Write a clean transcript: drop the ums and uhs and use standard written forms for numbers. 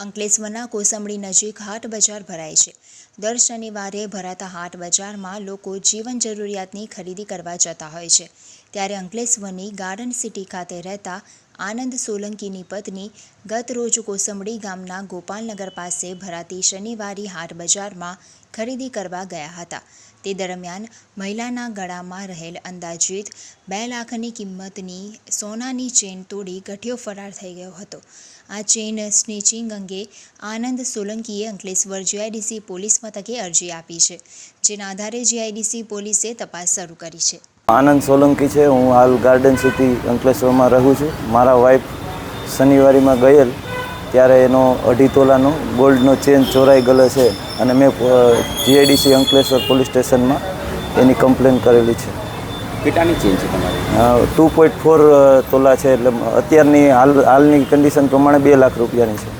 અંકલેશ્વરના કોસંબડી નજીક હાટ બજાર ભરાય છે। દર શનિવારે ભરાતા હાટ બજારમાં લોકો જીવન જરૂરિયાતની ખરીદી કરવા જતા હોય છે। ત્યારે અંકલેશ્વરની ગાર્ડન સિટી ખાતે રહેતા આનંદ સોલંકીની પત્ની ગત રોજ કોસંબડી ગામના ગોપાલનગર પાસે ભરાતી શનિવારી હાટ બજારમાં ખરીદી કરવા ગયા હતા। તે દરમિયાન મહિલાના ગળામાં રહેલ અંદાજિત 2 લાખની કિંમતની સોનાની ચેન તોડી ગઠિયો ફરાર થઈ ગયો હતો। આ ચેન સ્નેચિંગ અંગે આનંદ સોલંકીએ અંકલેશ્વર જીઆઈડીસી પોલીસ મથકે અરજી આપી છે, જેના આધારે જીઆઈડીસી પોલીસે તપાસ શરૂ કરી છે। આનંદ સોલંકી છે। હું હાલ ગાર્ડન સિટી અંકલેશ્વરમાં રહું છું। મારા વાઈફ શનિવારીમાં ગયેલ ત્યારે એનો 2.5 તોલાનો ગોલ્ડનો ચેન ચોરાઈ ગયેલો છે અને મેં જીઆઈડીસી અંકલેશ્વર પોલીસ સ્ટેશનમાં એની કમ્પ્લેન કરેલી છે। કેટલાની ચેન છે તમારી? 2.4 તોલા છે, એટલે અત્યારની હાલની કન્ડિશન પ્રમાણે 2 લાખ રૂપિયાની છે।